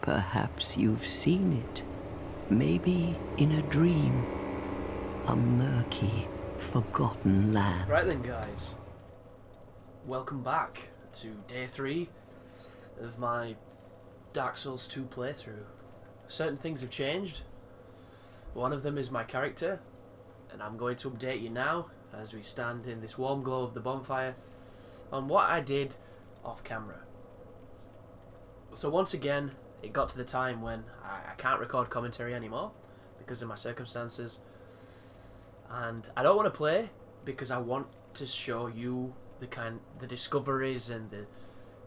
Perhaps you've seen it. Maybe in a dream. A murky, forgotten land. Right then, guys. Welcome back to day 3 of my Dark Souls 2 playthrough. Certain things have changed. One of them is my character, and I'm going to update you now as we stand in this warm glow of the bonfire on what I did off camera. So once again, it got to the time when I can't record commentary anymore because of my circumstances, and I don't want to play because I want to show you the discoveries and the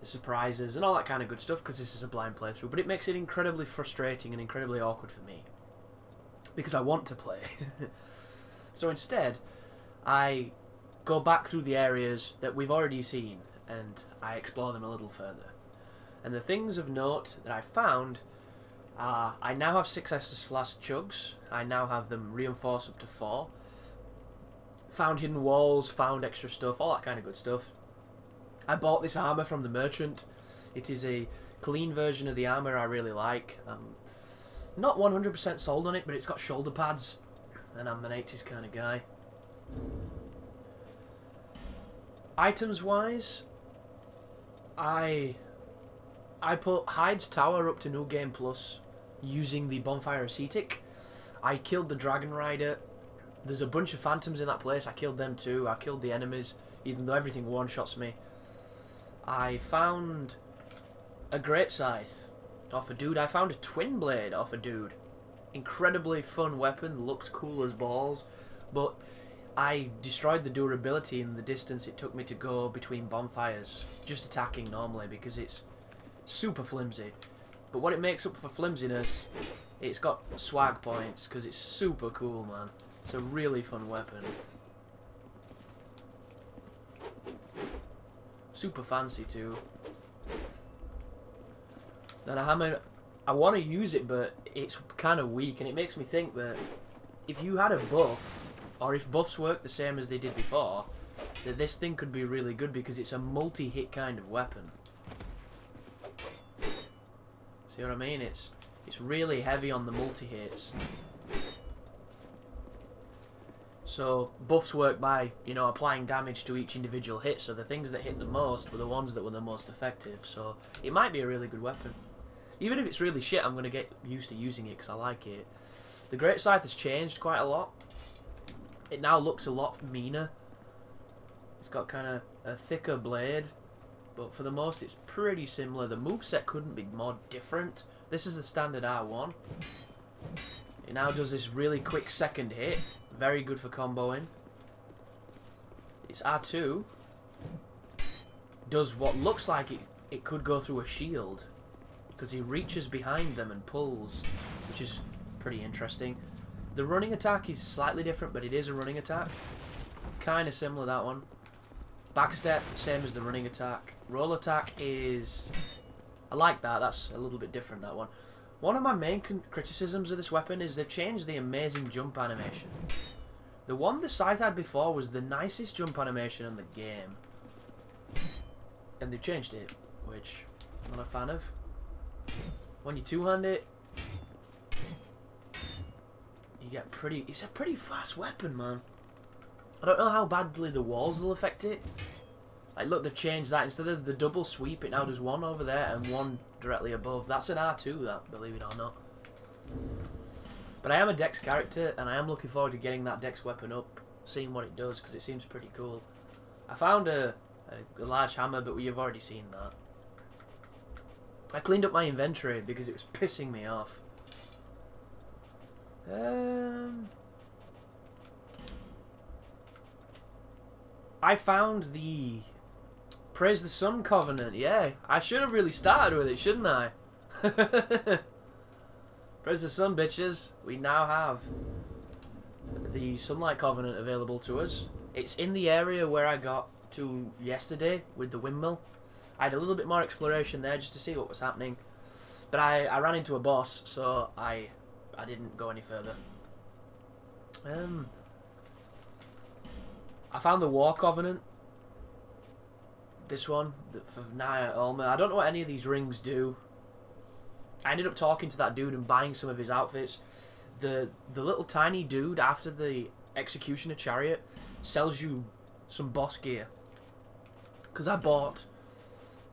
surprises and all that kind of good stuff, because this is a blind playthrough, but it makes it incredibly frustrating and incredibly awkward for me because I want to play. So instead, I go back through the areas that we've already seen and I explore them a little further. And the things of note that I found are, I now have 6 Estus Flask chugs. I now have them reinforced up to 4. Found hidden walls, found extra stuff, all that kind of good stuff. I bought this armour from the merchant. It is a clean version of the armour I really like. I'm not 100% sold on it, but it's got shoulder pads, and I'm an 80s kind of guy. Items wise, I put Hyde's Tower up to New Game Plus using the Bonfire Ascetic. I killed the Dragon Rider. There's a bunch of phantoms in that place. I killed them too. I killed the enemies, even though everything one-shots me. I found a Great Scythe off a dude. I found a Twin Blade off a dude. Incredibly fun weapon. Looked cool as balls. But I destroyed the durability in the distance it took me to go between bonfires, just attacking normally, because it's super flimsy. But what it makes up for flimsiness, it's got swag points, because it's super cool, man. It's a really fun weapon. Super fancy too. Then I want to use it, but it's kind of weak, and it makes me think that if you had a buff, or if buffs work the same as they did before, that this thing could be really good, because it's a multi-hit kind of weapon. See what I mean? It's really heavy on the multi-hits. So buffs work by, applying damage to each individual hit, so the things that hit the most were the ones that were the most effective. So it might be a really good weapon. Even if it's really shit, I'm going to get used to using it because I like it. The Great Scythe has changed quite a lot. It now looks a lot meaner. It's got kind of a thicker blade, but for the most it's pretty similar. The moveset couldn't be more different. This is the standard R1. It now does this really quick second hit. Very good for comboing. Its R2 does what looks like it could go through a shield, because he reaches behind them and pulls, which is pretty interesting. The running attack is slightly different, but it is a running attack. Kind of similar, that one. Backstep, same as the running attack. Roll attack is... I like that. That's a little bit different, that one. One of my main criticisms of this weapon is they've changed the amazing jump animation. The one the Scythe had before was the nicest jump animation in the game. And they've changed it, which I'm not a fan of. When you two-hand it, you get it's a pretty fast weapon, man. I don't know how badly the walls will affect it. Like, look, they've changed that. Instead of the double sweep, it now does one over there and one directly above. That's an R2, that, believe it or not. But I am a Dex character, and I am looking forward to getting that Dex weapon up, seeing what it does, because it seems pretty cool. I found a large hammer, but you've already seen that. I cleaned up my inventory because it was pissing me off. I found the Praise the Sun Covenant. Yeah, I should have really started with it, shouldn't I? Praise the Sun, bitches. We now have the Sunlight Covenant available to us. It's in the area where I got to yesterday with the windmill. I had a little bit more exploration there just to see what was happening, but I ran into a boss, so I didn't go any further. I found the War Covenant. This one, for Naya Ulma. I don't know what any of these rings do. I ended up talking to that dude and buying some of his outfits. The little tiny dude after the Executioner Chariot sells you some boss gear. Because I bought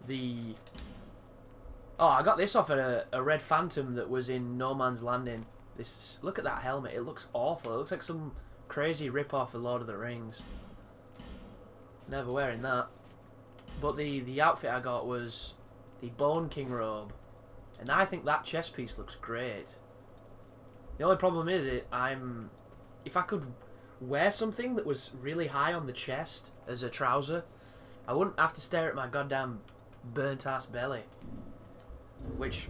the... Oh, I got this off a Red Phantom that was in No Man's Landing. This, look at that helmet. It looks awful. It looks like some crazy rip-off of Lord of the Rings. Never wearing that. But the outfit I got was the Bone King robe. And I think that chest piece looks great. The only problem is if I could wear something that was really high on the chest as a trouser, I wouldn't have to stare at my goddamn burnt-ass belly. Which,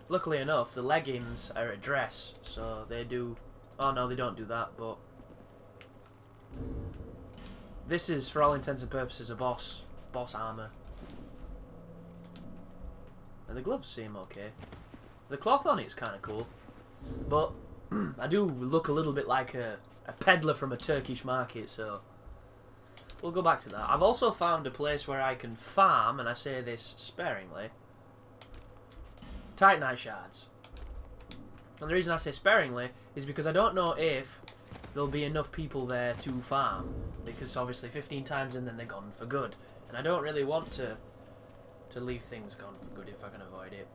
luckily enough, the leggings are a dress, so they do... Oh no, they don't do that, but... This is, for all intents and purposes, a boss armour. And the gloves seem okay. The cloth on it's kind of cool. But I do look a little bit like a peddler from a Turkish market, so... We'll go back to that. I've also found a place where I can farm, and I say this sparingly, Titanite shards. And the reason I say sparingly is because I don't know if there'll be enough people there to farm. Because obviously 15 times and then they're gone for good. And I don't really want to leave things gone for good if I can avoid it.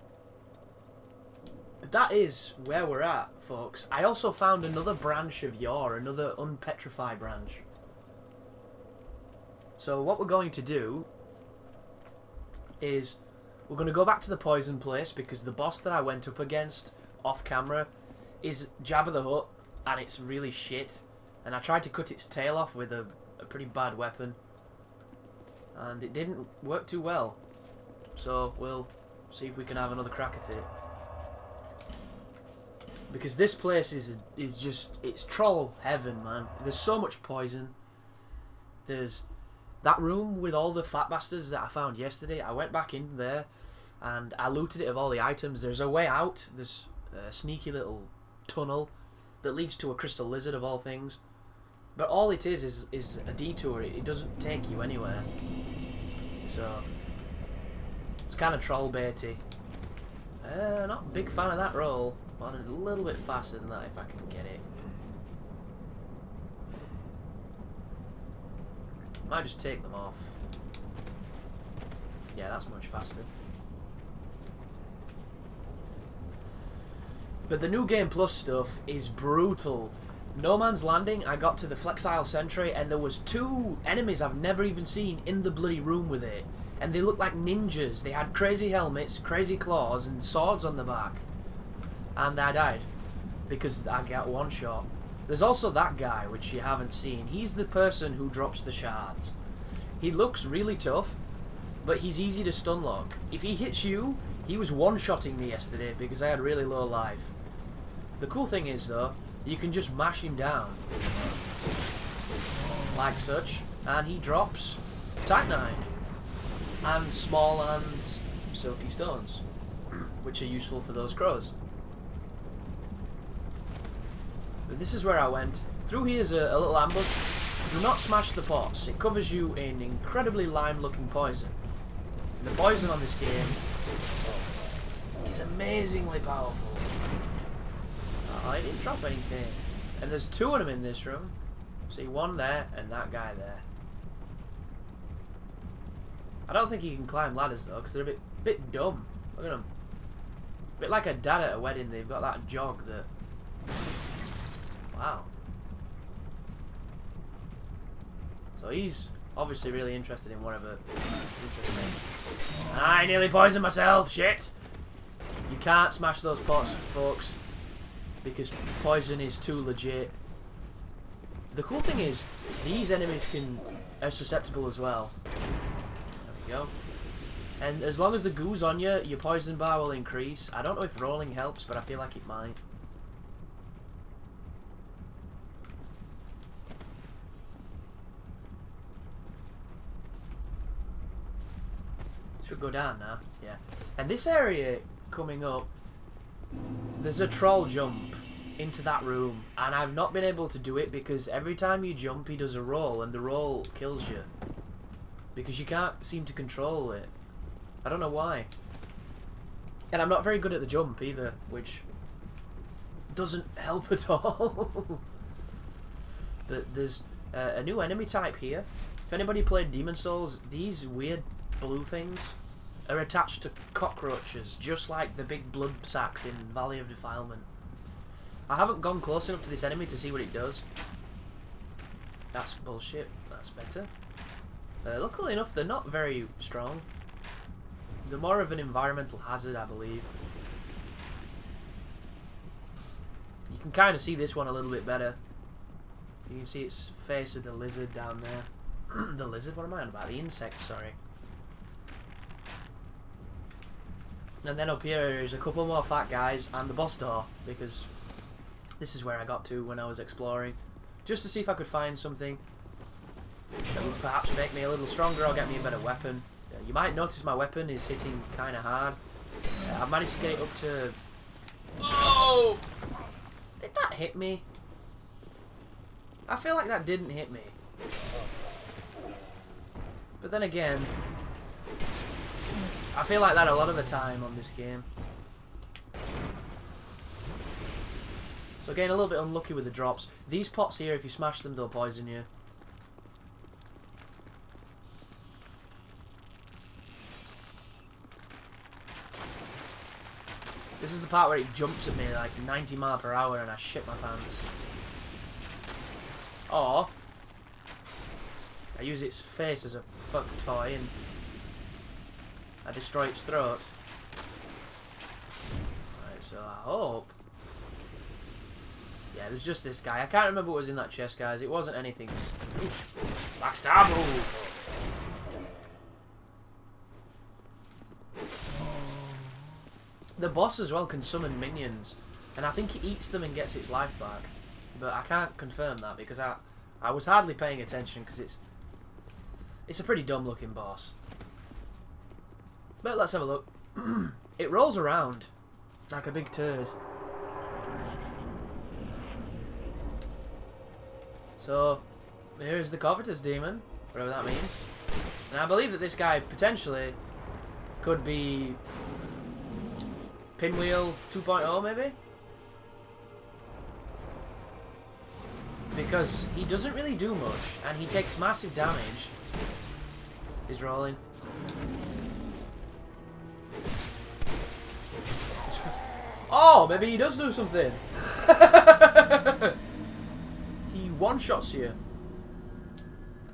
But that is where we're at, folks. I also found another branch of Yore, another unpetrified branch. So what we're going to do is we're going to go back to the poison place because the boss that I went up against off camera is Jabba the Hutt and it's really shit. And I tried to cut its tail off with a pretty bad weapon and it didn't work too well. So we'll see if we can have another crack at it. Because this place is just, it's troll heaven, man. There's so much poison. There's that room with all the fat bastards that I found yesterday. I went back in there and I looted it of all the items. There's a way out. There's a sneaky little tunnel that leads to a crystal lizard of all things. But all it is a detour. It doesn't take you anywhere. So it's kind of troll baity. Not a big fan of that roll. Want it a little bit faster than that if I can get it. Might just take them off. Yeah, that's much faster. But the new Game Plus stuff is brutal. No Man's Landing, I got to the Flexile Sentry and there was 2 enemies I've never even seen in the bloody room with it. And they looked like ninjas. They had crazy helmets, crazy claws and swords on the back. And I died. Because I got one shot. There's also that guy, which you haven't seen. He's the person who drops the shards. He looks really tough, but he's easy to stun lock. If he hits you, he was one-shotting me yesterday because I had really low life. The cool thing is, though, you can just mash him down. Like such. And he drops Titanite. And small and silky stones. Which are useful for those crows. But this is where I went. Through here's a little ambush. Do not smash the pots. It covers you in incredibly lime-looking poison. And the poison on this game is amazingly powerful. Oh, I didn't drop anything. And there's 2 of them in this room. See, one there and that guy there. I don't think you can climb ladders though, because they're a bit dumb. Look at them. A bit like a dad at a wedding. They've got that jog that... Wow. So he's obviously really interested in whatever is interesting. I nearly poisoned myself, shit! You can't smash those pots, folks, because poison is too legit. The cool thing is, these enemies are susceptible as well. There we go. And as long as the goo's on you, your poison bar will increase. I don't know if rolling helps, but I feel like it might. Should go down now, yeah. And this area coming up, there's a troll jump into that room, and I've not been able to do it because every time you jump he does a roll, and the roll kills you. Because you can't seem to control it. I don't know why. And I'm not very good at the jump either, which doesn't help at all. But there's a new enemy type here. If anybody played Demon Souls, these weird blue things are attached to cockroaches, just like the big blood sacks in Valley of Defilement. I haven't gone close enough to this enemy to see what it does. That's bullshit. That's better. Luckily enough, they're not very strong. They're more of an environmental hazard, I believe. You can kind of see this one a little bit better. You can see its face of the lizard down there. The lizard? What am I on about? The insect, sorry. And then up here is a couple more fat guys and the boss door, because this is where I got to when I was exploring. Just to see if I could find something that would perhaps make me a little stronger or get me a better weapon. You might notice my weapon is hitting kind of hard. I've managed to get it up to... Oh! Did that hit me? I feel like that didn't hit me. But then again, I feel like that a lot of the time on this game. So getting a little bit unlucky with the drops. These pots here, if you smash them, they'll poison you. This is the part where it jumps at me like 90 miles per hour and I shit my pants. Or I use its face as a fuck toy and I destroy its throat. Right, so I hope... Yeah, there's just this guy. I can't remember what was in that chest, guys. It wasn't anything... Backstab! The boss as well can summon minions, and I think he eats them and gets its life back. But I can't confirm that because I was hardly paying attention because it's a pretty dumb looking boss. But let's have a look. It rolls around like a big turd. So here's the Covetous demon, whatever that means. And I believe that this guy potentially could be Pinwheel 2.0 maybe? Because he doesn't really do much and he takes massive damage. He's rolling. Oh, maybe he does do something. He one-shots you.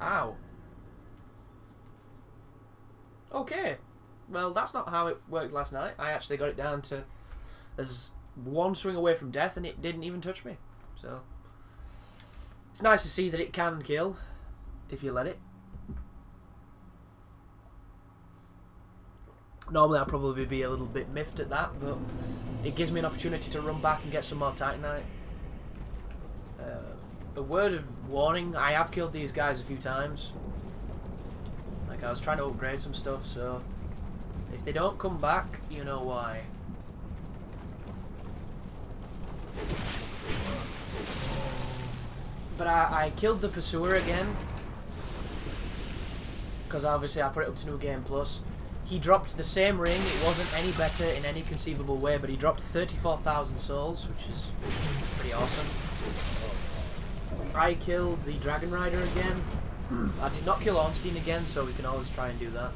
Ow. Okay. Well, that's not how it worked last night. I actually got it down to as one swing away from death and it didn't even touch me. So it's nice to see that it can kill if you let it. Normally I'd probably be a little bit miffed at that, but it gives me an opportunity to run back and get some more Titanite. A word of warning, I have killed these guys a few times. Like I was trying to upgrade some stuff, so if they don't come back, you know why. But I killed the Pursuer again, because obviously I put it up to New Game Plus. He dropped the same ring, it wasn't any better in any conceivable way, but he dropped 34,000 souls, which is pretty awesome. I killed the Dragon Rider again. I did not kill Ornstein again, so we can always try and do that.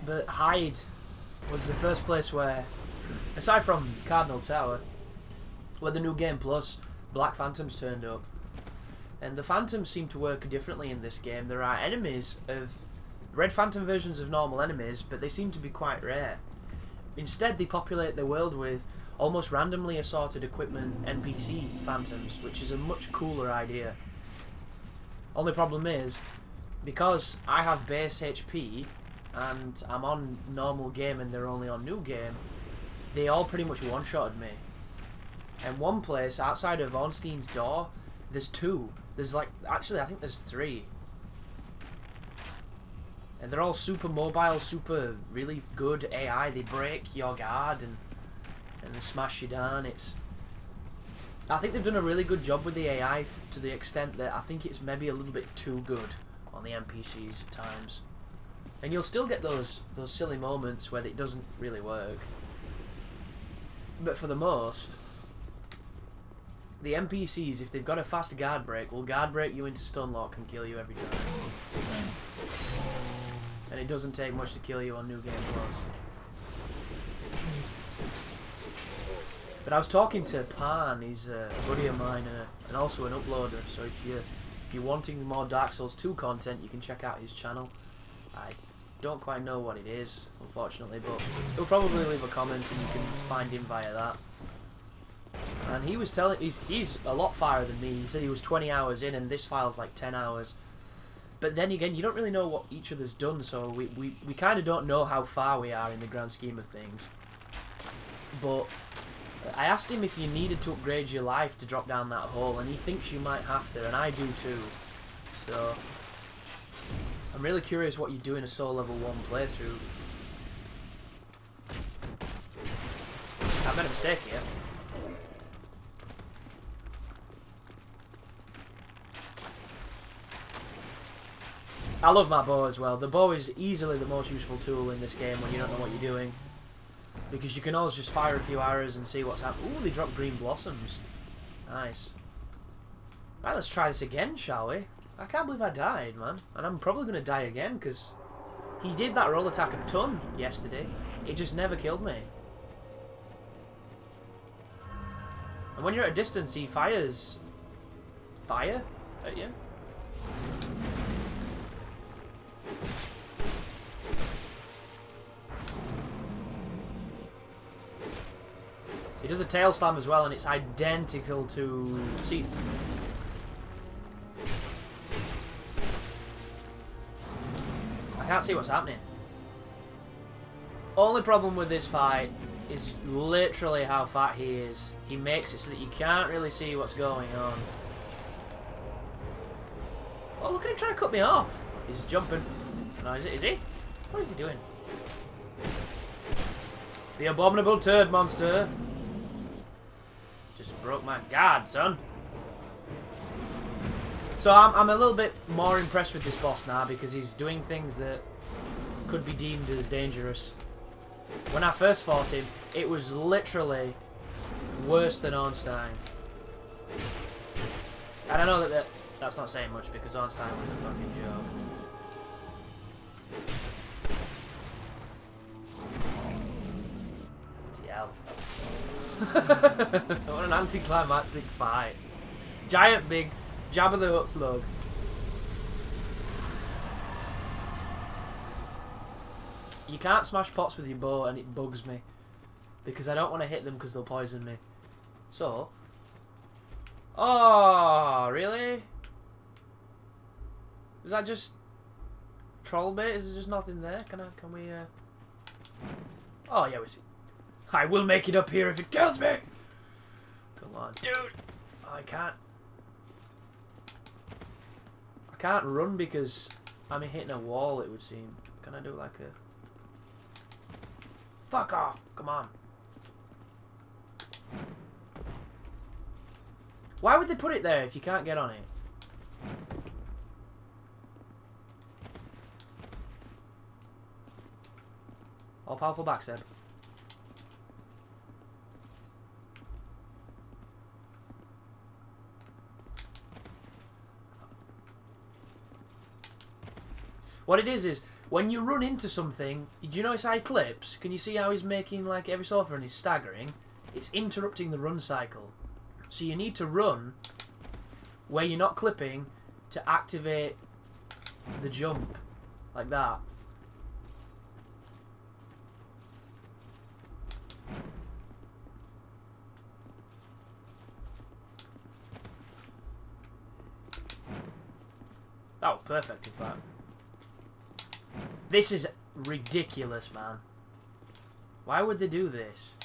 But Hyde was the first place where, aside from Cardinal Tower, where the New Game Plus Black Phantoms turned up. And the Phantoms seem to work differently in this game. There are enemies of Red Phantom versions of normal enemies, but they seem to be quite rare. Instead, they populate the world with almost randomly assorted equipment NPC Phantoms, which is a much cooler idea. Only problem is, because I have base HP, and I'm on normal game and they're only on new game, they all pretty much one-shotted me. And one place, outside of Ornstein's door, there's two. There's like, actually I think there's three. And they're all super mobile, super really good AI. They break your guard and they smash you down. It's I think they've done a really good job with the AI to the extent that I think it's maybe a little bit too good on the NPCs at times. And you'll still get those silly moments where it doesn't really work. But for the most, the NPCs, if they've got a fast guard break, will guard break you into stun lock and kill you every time. And it doesn't take much to kill you on New Game Plus. But I was talking to Pan, he's a buddy of mine and also an uploader, so if you're wanting more Dark Souls 2 content, you can check out his channel. I don't quite know what it is, unfortunately, but he'll probably leave a comment and you can find him via that. And he was telling, he's a lot farther than me. He said he was 20 hours in and this file's like 10 hours. But then again, you don't really know what each other's done, so we kind of don't know how far we are in the grand scheme of things. But I asked him if you needed to upgrade your life to drop down that hole, and he thinks you might have to, and I do too. So I'm really curious what you do in a Soul Level 1 playthrough. I made a mistake here. I love my bow as well. The bow is easily the most useful tool in this game when you don't know what you're doing. Because you can always just fire a few arrows and see what's happening. Ooh, they dropped green blossoms. Nice. Right, let's try this again, shall we? I can't believe I died, man. And I'm probably going to die again, because he did that roll attack a ton yesterday. It just never killed me. And when you're at a distance, he fires fire at you. He does a tail slam as well, and it's identical to Seath's. I can't see what's happening. Only problem with this fight is literally how fat he is. He makes it so that you can't really see what's going on. Oh, look at him trying to cut me off. He's jumping. No, is he? What is he doing? The abominable turd monster. Just broke my guard, son. So I'm a little bit more impressed with this boss now because he's doing things that could be deemed as dangerous. When I first fought him, it was literally worse than Ornstein. And I know that's not saying much because Ornstein was a fucking joke. Bloody hell. What an anticlimactic fight. Giant big Jabba the Hutt slug. You can't smash pots with your bow and it bugs me. Because I don't want to hit them because they'll poison me. So... Oh, really? Is that just... troll bait? Is there just nothing there? Can we... Oh, yeah, we see. I will make it up here if it kills me! Come on, dude! Oh, I can't run because I'm hitting a wall, it would seem. Can I do like a... Fuck off! Come on. Why would they put it there if you can't get on it? All powerful backstab. What it is when you run into something, do you notice how he clips? Can you see how he's making like every so often he's staggering? It's interrupting the run cycle. So you need to run where you're not clipping to activate the jump. Like that. That was perfect in fact. This is ridiculous, man. Why would they do this?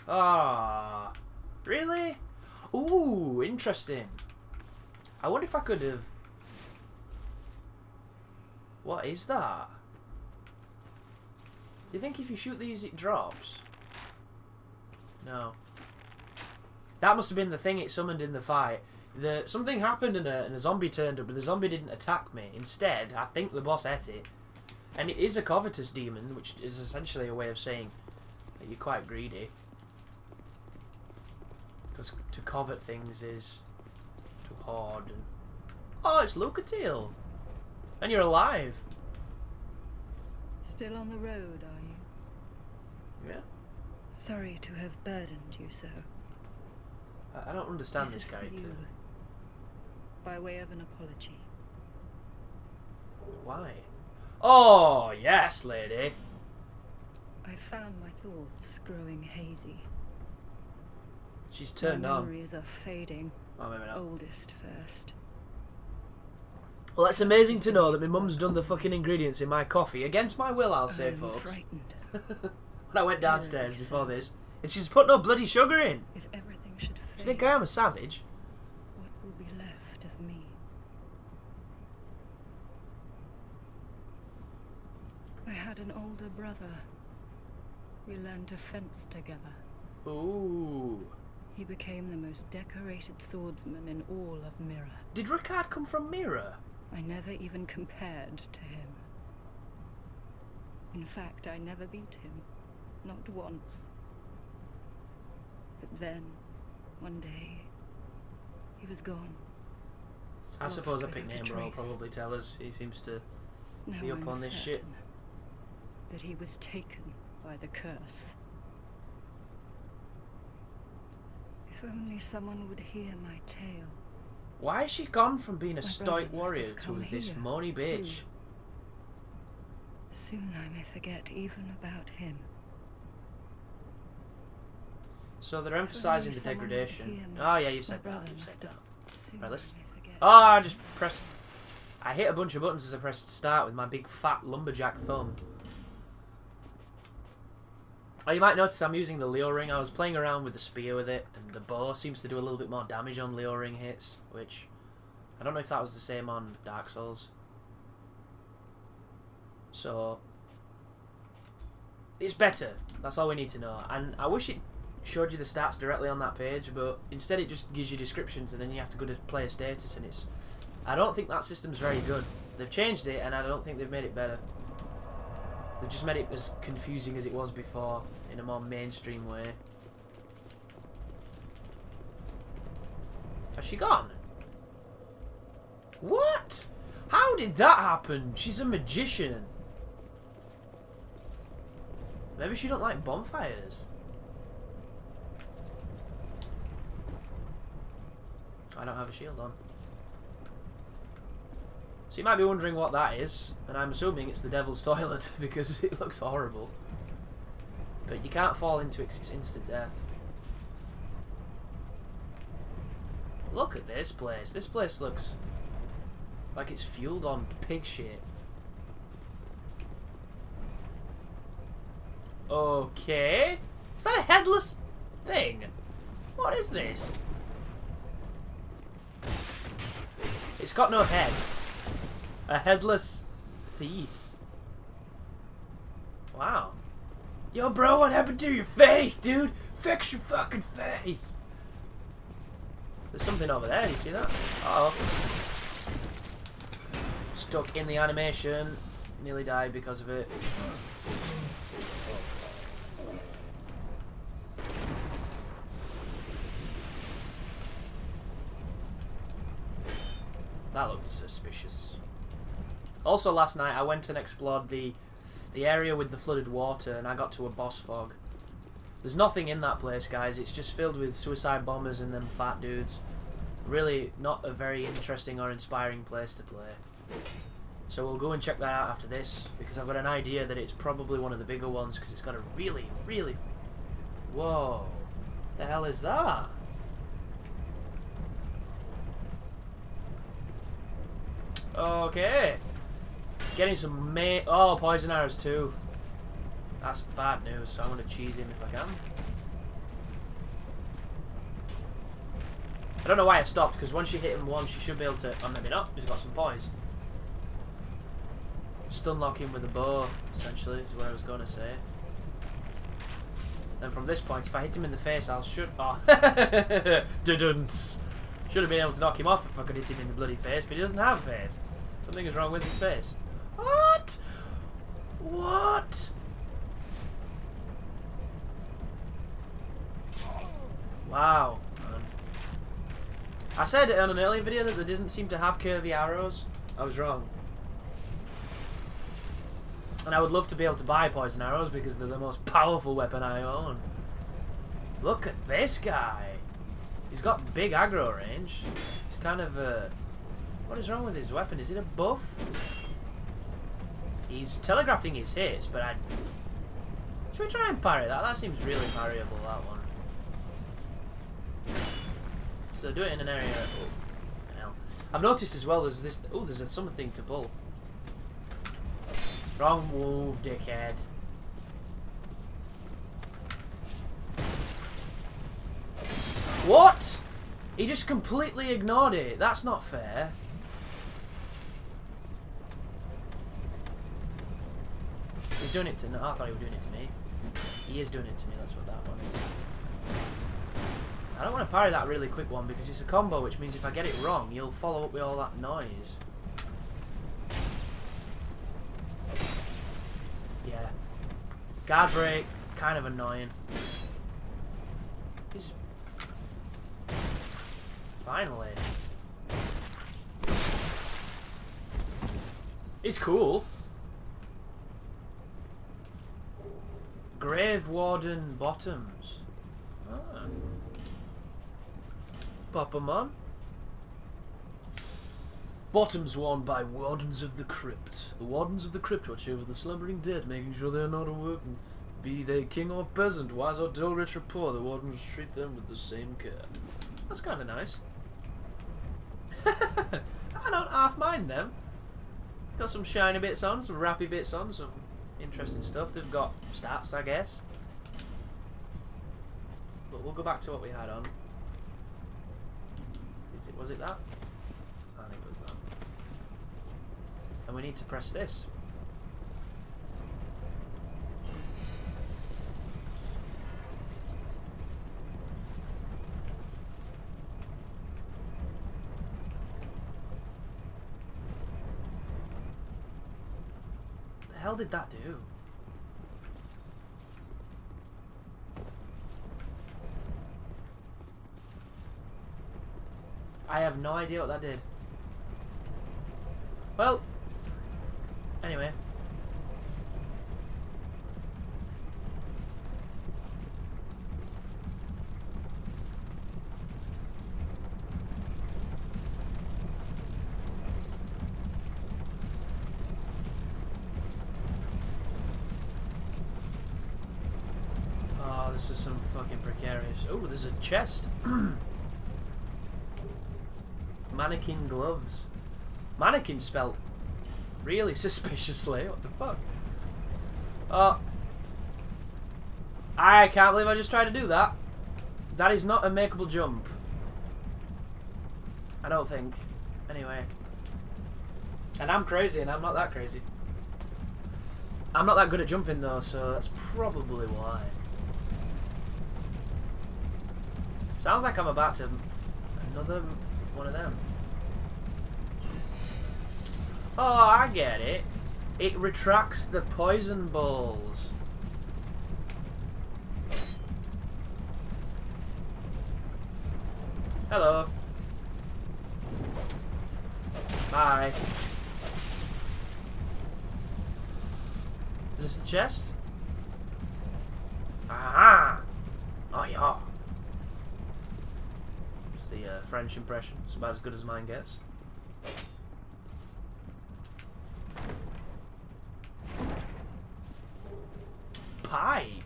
Ah, really? Ooh, interesting. I wonder if I could have... What is that? Do you think if you shoot these it drops? No. That must have been the thing it summoned in the fight. Something happened and a zombie turned up, but the zombie didn't attack me. Instead, I think the boss ate it. And it is a covetous demon, which is essentially a way of saying that you're quite greedy. Because to covet things is to hoard. And... Oh, it's Lucatiel! And you're alive! Still on the road, are you? Yeah. Sorry to have burdened you so. I don't understand this is for character. you, by way of an apology. Why? Oh, yes, lady! I found my thoughts growing hazy. She's turned my on. memories are fading. Oh, maybe not. Oldest first. Well, it's amazing to know that my mum's done the fucking ingredients in my coffee, against my will, I'll say, I'm folks. frightened. When I went downstairs Terribly before so. this, and she's put no bloody sugar in. If everything should Do you fail, think I am a savage? what will be left of me? I had an older brother. We learned to fence together. Ooh. He became the most decorated swordsman in all of Mirror. Did Ricard come from Mirror? I never even compared to him. In fact, I never beat him. Not once. But then, one day, he was gone. I suppose a Lost pick without a name will trace. probably tell us. He seems to Now be up I'm on this shit. certain that he was taken by the curse. If only someone would hear my tale. Why has she gone from being a My stoic brother must warrior have to come this here, moany bitch? too. Soon I may forget even about him. So they're emphasising the someone would degradation. hear me. Oh yeah, you My said that. brother You must said have- that. Soon Right, I let's... may forget. Oh, I just pressed... I hit a bunch of buttons as I pressed start with my big fat lumberjack thumb. Oh, you might notice I'm using the Leo ring. I was playing around with the spear with it, and the bow seems to do a little bit more damage on Leo ring hits, which... I don't know if that was the same on Dark Souls. So... It's better. That's all we need to know. And I wish it showed you the stats directly on that page, but instead it just gives you descriptions and then you have to go to player status, and it's... I don't think that system's very good. They've changed it, and I don't think they've made it better. They've just made it as confusing as it was before, in a more mainstream way. Has she gone? What? How did that happen? She's a magician. Maybe she don't like bonfires. I don't have a shield on. So you might be wondering what that is, and I'm assuming it's the devil's toilet because it looks horrible. But you can't fall into it 'cause it's instant death. Look at this place. This place looks like it's fueled on pig shit. Okay. Is that a headless thing? What is this? It's got no head. A headless thief. Wow. Yo, bro, what happened to your face, dude? Fix your fucking face. There's something over there. Do you see that? Uh-oh. Stuck in the animation. Nearly died because of it. That looks suspicious. Also, last night I went and explored the area with the flooded water, and I got to a boss fog. There's nothing in that place, guys. It's just filled with suicide bombers and them fat dudes. Really not a very interesting or inspiring place to play. So we'll go and check that out after this, because I've got an idea that it's probably one of the bigger ones, because it's got a really, really... Whoa. The hell is that? Okay. Getting some oh, poison arrows too. That's bad news, so I'm going to cheese him if I can. I don't know why I stopped, because once you hit him once, you should be able to... Oh, maybe not. He's got some poise. Just unlock him with a bow, essentially, is what I was going to say. And from this point, if I hit him in the face, I'll should. Oh, didn't. Should have been able to knock him off if I could hit him in the bloody face, but he doesn't have a face. Something is wrong with his face. What? What? Wow. I said on an earlier video that they didn't seem to have curvy arrows. I was wrong. And I would love to be able to buy poison arrows because they're the most powerful weapon I own. Look at this guy. He's got big aggro range. He's kind of what is wrong with his weapon? Is it a buff? He's telegraphing his hits, but should we try and parry that? That seems really parryable, that one. So do it in an area. Oh, hell. I've noticed as well there's this. Oh, there's something to pull. Wrong move, dickhead. What? He just completely ignored it. That's not fair. He's doing it to. No, I thought he was doing it to me. He is doing it to me. That's what that one is. I don't want to parry that really quick one because it's a combo, which means if I get it wrong, you'll follow up with all that noise. Yeah. Guard break, kind of annoying. He's... Finally. It's cool. Grave Warden Bottoms. Ah. Pop 'em on. Bottoms worn by Wardens of the Crypt. The Wardens of the Crypt watch over the slumbering dead, making sure they are not awoken. Be they king or peasant, wise or dull, rich or poor, the Wardens treat them with the same care. That's kind of nice. I don't half mind them. Got some shiny bits on, some rappy bits on, some interesting stuff. They've got stats, I guess. But we'll go back to what we had on. Was it that? I think it was that. And we need to press this. The hell did that do? I have no idea what that did. Well, anyway. Oh, this is some fucking precarious. Oh, there's a chest. Mannequin gloves. Mannequin spelled really suspiciously. What the fuck? I can't believe I just tried to do that. That is not a makeable jump. I don't think. Anyway. And I'm crazy and I'm not that crazy. I'm not that good at jumping though, so that's probably why. Sounds like I'm about to... Another one of them. Oh, I get it. It retracts the poison balls. Hello. Bye. Is this the chest? Aha! Oh yeah. It's the French impression. It's about as good as mine gets. Pike.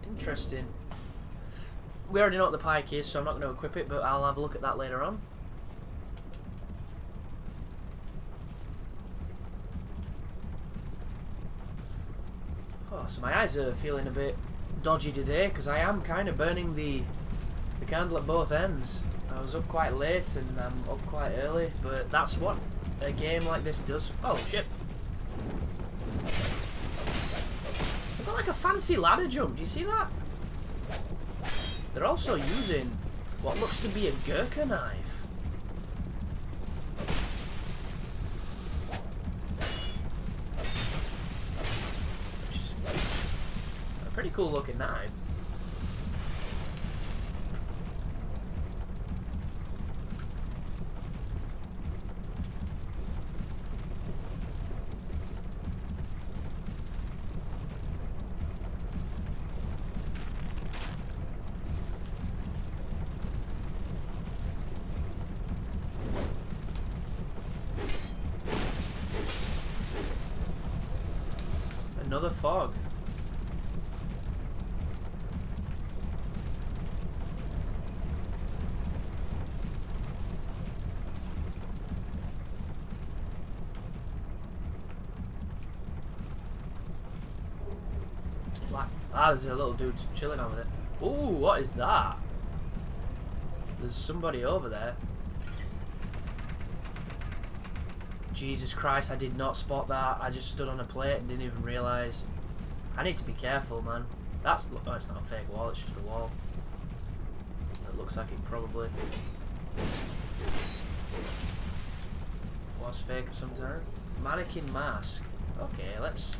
Interesting. We already know what the pike is, so I'm not going to equip it, but I'll have a look at that later on. Oh, so my eyes are feeling a bit dodgy today, because I am kind of burning the candle at both ends. I was up quite late, and I'm up quite early, but that's what a game like this does. Oh, shit. I've got like a fancy ladder jump, do you see that? They're also using what looks to be a Gurkha knife. Which is a pretty cool looking knife. Another fog. Black. Ah, there's a little dude chilling over there. Ooh, what is that? There's somebody over there. Jesus Christ, I did not spot that. I just stood on a plate and didn't even realise. I need to be careful, man. That's... oh, it's not a fake wall, it's just a wall. It looks like it probably was fake at some time. Mannequin mask. Okay, let's...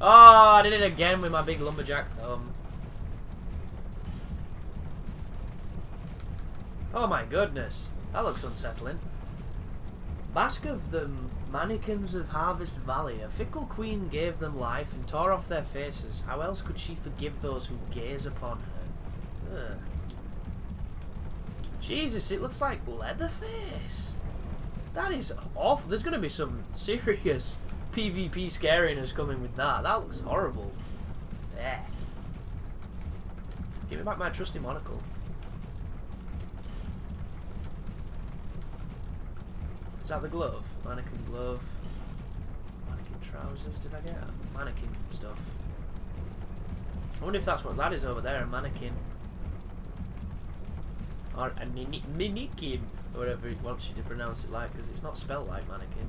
oh, I did it again with my big lumberjack thumb. Oh my goodness. That looks unsettling. Mask of the mannequins of Harvest Valley. A fickle queen gave them life and tore off their faces. How else could she forgive those who gaze upon her? Ugh. Jesus, it looks like Leatherface. That is awful. There's going to be some serious PvP scariness coming with that. That looks horrible. Yeah. Give me back my trusty monocle. Is that the glove? Mannequin glove. Mannequin trousers, did I get? Mannequin stuff. I wonder if that's what that is over there, a mannequin. Or a minikin, or whatever he wants you to pronounce it like, because it's not spelled like mannequin.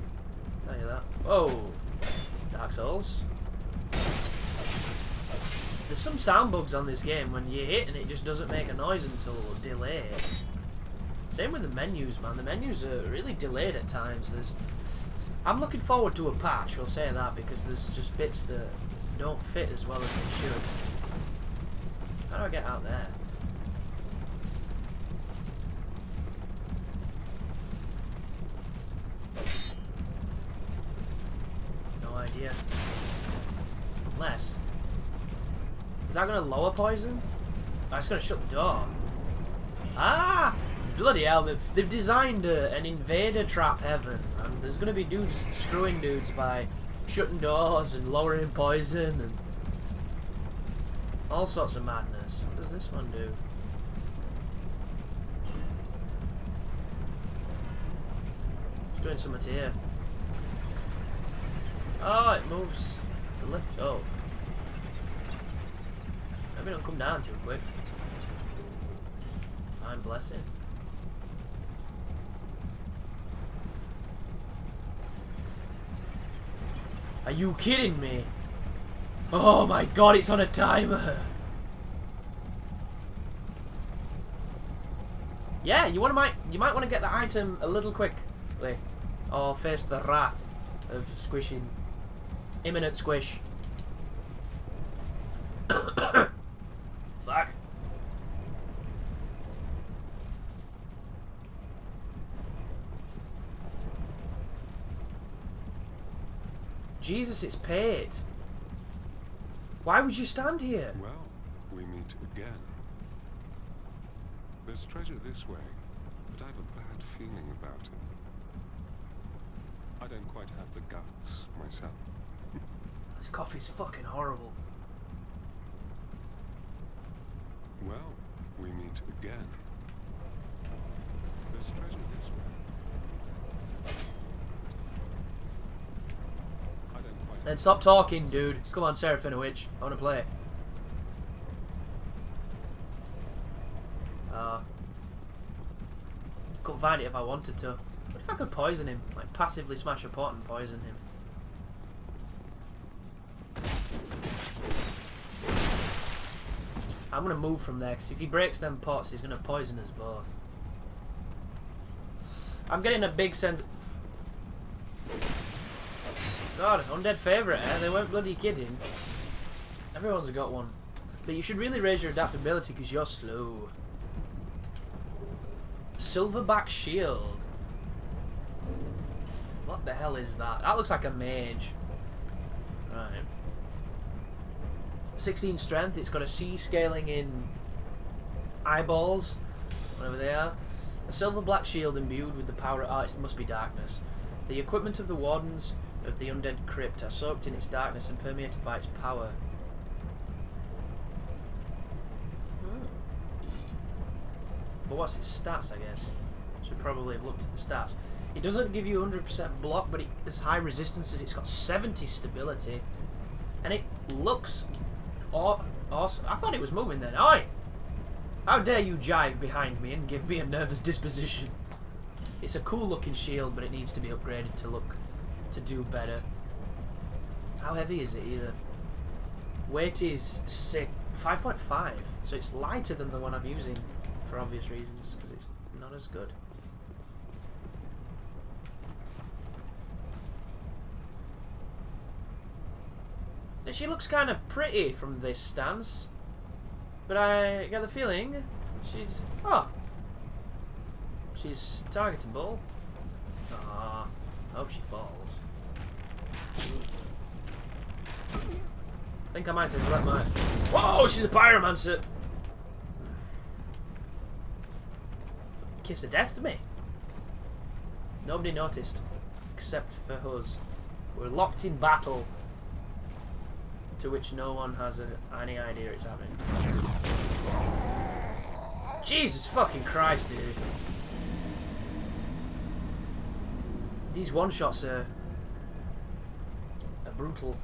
I'll tell you that. Whoa! Dark Souls. There's some sound bugs on this game when you hit and it just doesn't make a noise until delayed. Same with the menus, man. The menus are really delayed at times. I'm looking forward to a patch, we'll say that, because there's just bits that don't fit as well as they should. How do I get out there? No idea. Unless... is that going to lower poison? Oh, it's going to shut the door. Ah! Bloody hell, they've designed an invader trap heaven, and there's going to be dudes screwing dudes by shutting doors and lowering poison and all sorts of madness. What does this one do? It's doing something here. Oh, it moves the lift up. Maybe don't come down too quick. I'm blessing. Are you kidding me? Oh my god, it's on a timer! Yeah, you might want to get the item a little quickly, or face the wrath of squishing. Imminent squish. Fuck. Jesus, it's paid. Why would you stand here? Well, we meet again. There's treasure this way, but I have a bad feeling about it. I don't quite have the guts myself. This coffee's fucking horrible. Well, we meet again. There's treasure this way. Then stop talking, dude. Come on, Seraphinovic. I want to play. Couldn't find it if I wanted to. What if I could poison him? Like, passively smash a pot and poison him. I'm gonna move from there, because if he breaks them pots, he's gonna poison us both. I'm getting a big sense... God, undead favourite, eh? They weren't bloody kidding. Everyone's got one. But you should really raise your adaptability, because you're slow. Silverback shield. What the hell is that? That looks like a mage. Right. 16 strength. It's got a C scaling in eyeballs, whatever they are. A silver black shield imbued with the power of... it must be darkness. The equipment of the wardens of the undead crypt are soaked in its darkness and permeated by its power. But what's its stats, I guess? Should probably have looked at the stats. It doesn't give you 100% block, but it's high resistances. It's got 70 stability. And it looks awesome. I thought it was moving then. Oi! How dare you jive behind me and give me a nervous disposition? It's a cool looking shield, but it needs to be upgraded to do better. How heavy is it either? Weight is 5.5, so it's lighter than the one I'm using for obvious reasons, because it's not as good. Now, she looks kind of pretty from this stance, but I get the feeling she's... she's targetable. Ah, hope she falls. I think I might have let my... Whoa, she's a pyromancer! Kiss of death to me. Nobody noticed, except for us. We're locked in battle, to which no one has any idea it's happening. Jesus fucking Christ, dude. These one-shots are brutal.